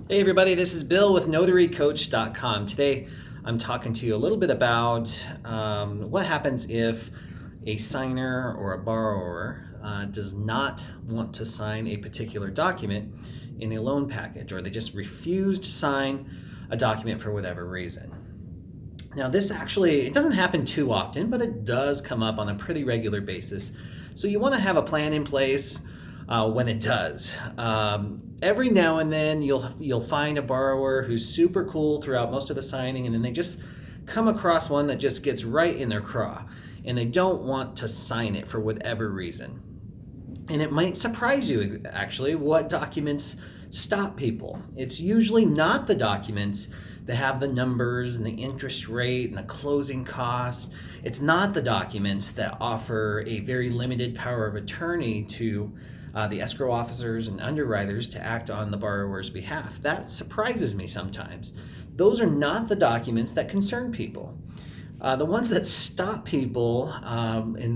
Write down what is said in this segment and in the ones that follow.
Hey everybody, this is Bill with NotaryCoach.com. Today I'm talking to you a little bit about what happens if a signer or a borrower does not want to sign a particular document in a loan package, or they just refuse to sign a document for whatever reason. Now this actually, it doesn't happen too often, but it does come up on a pretty regular basis. So you want to have a plan in place when it does. Every now and then you'll find a borrower who's super cool throughout most of the signing, and then they just come across one that just gets right in their craw, and they don't want to sign it for whatever reason. And it might surprise you actually what documents stop people. It's usually not the documents that have the numbers and the interest rate and the closing costs. It's not the documents that offer a very limited power of attorney to the escrow officers and underwriters to act on the borrower's behalf. That surprises me sometimes. Those are not the documents that concern people. The ones that stop people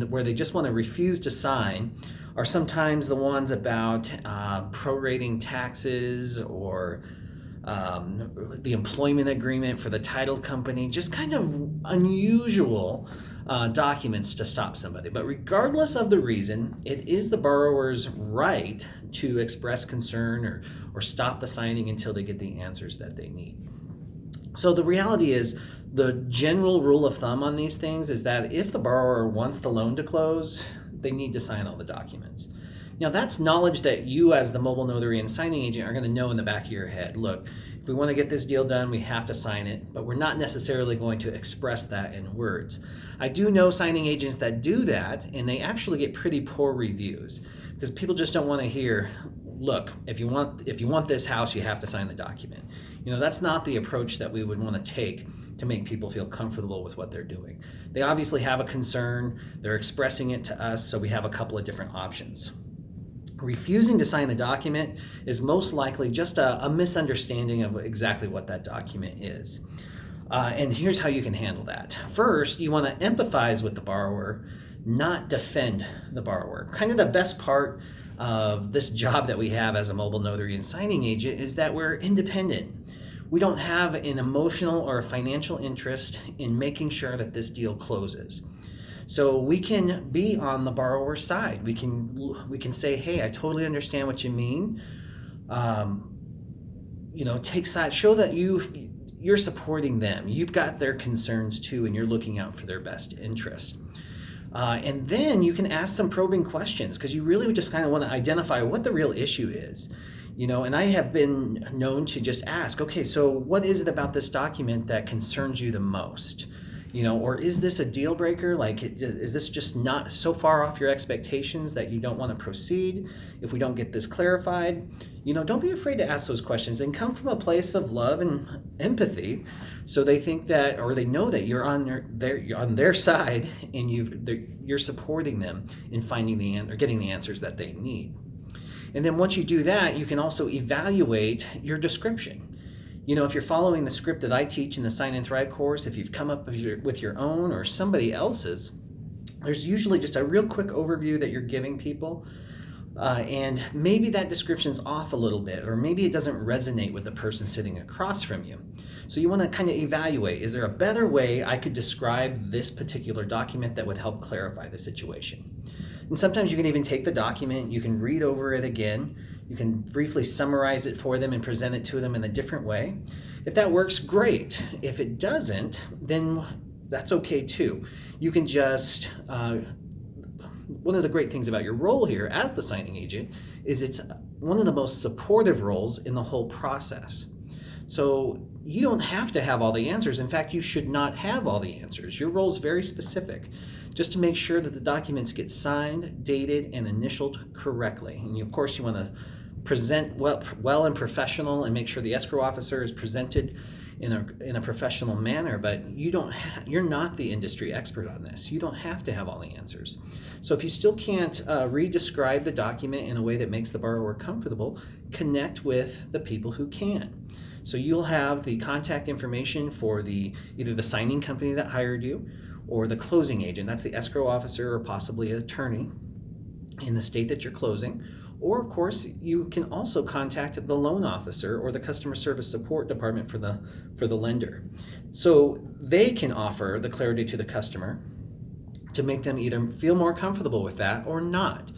where they just want to refuse to sign are sometimes the ones about prorating taxes, or the employment agreement for the title company, just kind of unusual documents to stop somebody. But regardless of the reason, it is the borrower's right to express concern or stop the signing until they get the answers that they need. So the reality is, the general rule of thumb on these things is that if the borrower wants the loan to close, they need to sign all the documents. Now that's knowledge that you as the mobile notary and signing agent are going to know in the back of your head. Look, if we want to get this deal done, we have to sign it, but we're not necessarily going to express that in words. I do know signing agents that do that, and they actually get pretty poor reviews because people just don't want to hear, look, if you want this house, you have to sign the document. That's not the approach that we would want to take to make people feel comfortable with what they're doing. They obviously have a concern, they're expressing it to us, so we have a couple of different options. Refusing to sign the document is most likely just a misunderstanding of exactly what that document is. And here's how you can handle that. First, you want to empathize with the borrower, not defend the borrower. Kind of the best part of this job that we have as a mobile notary and signing agent is that we're independent. We don't have an emotional or a financial interest in making sure that this deal closes. So we can be on the borrower's side. We can say, hey, I totally understand what you mean. Take side, show that you're supporting them. You've got their concerns too, and you're looking out for their best interest. And then you can ask some probing questions, because you really would just kind of want to identify what the real issue is. And I have been known to just ask, okay, so what is it about this document that concerns you the most? Or is this a deal breaker? Like, is this just not so far off your expectations that you don't want to proceed if we don't get this clarified? Don't be afraid to ask those questions, and come from a place of love and empathy, so they think that, or they know that you're on their side, and you're supporting them in finding or getting the answers that they need. And then once you do that, you can also evaluate your description. If you're following the script that I teach in the Sign and Thrive course, if you've come up with your own or somebody else's, there's usually just a real quick overview that you're giving people. And maybe that description's off a little bit, or maybe it doesn't resonate with the person sitting across from you. So you want to kind of evaluate, is there a better way I could describe this particular document that would help clarify the situation? And sometimes you can even take the document, you can read over it again, you can briefly summarize it for them and present it to them in a different way. If that works, great. If it doesn't, then that's okay too. You can just, one of the great things about your role here as the signing agent is it's one of the most supportive roles in the whole process. So you don't have to have all the answers. In fact, you should not have all the answers. Your role is very specific, just to make sure that the documents get signed, dated, and initialed correctly. And of course, you want to present well and professional, and make sure the escrow officer is presented in a professional manner, but you're not the industry expert on this. You don't have to have all the answers. So if you still can't re-describe the document in a way that makes the borrower comfortable, connect with the people who can. So you'll have the contact information for either the signing company that hired you, or the closing agent. That's the escrow officer or possibly an attorney in the state that you're closing, Or of course, you can also contact the loan officer or the customer service support department for the lender. So they can offer the clarity to the customer to make them either feel more comfortable with that or not.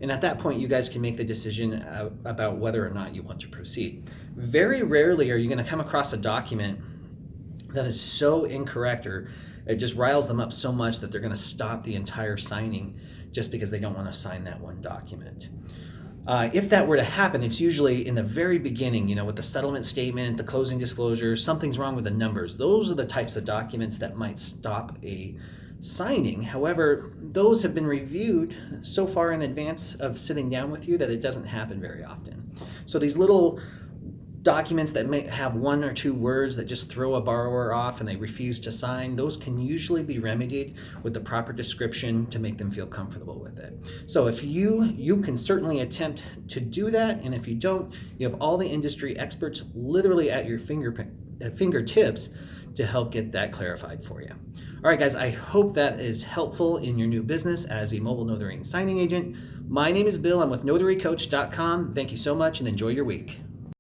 And at that point, you guys can make the decision about whether or not you want to proceed. Very rarely are you going to come across a document that is so incorrect, or it just riles them up so much that they're going to stop the entire signing just because they don't want to sign that one document. If that were to happen, it's usually in the very beginning, with the settlement statement, the closing disclosure, something's wrong with the numbers. Those are the types of documents that might stop a signing. However, those have been reviewed so far in advance of sitting down with you that it doesn't happen very often. So these little documents that may have one or two words that just throw a borrower off and they refuse to sign, those can usually be remedied with the proper description to make them feel comfortable with it. So if you can certainly attempt to do that, and if you don't, you have all the industry experts literally at your fingertips to help get that clarified for you. All right, guys, I hope that is helpful in your new business as a mobile notary and signing agent. My name is Bill. I'm with notarycoach.com. Thank you so much and enjoy your week.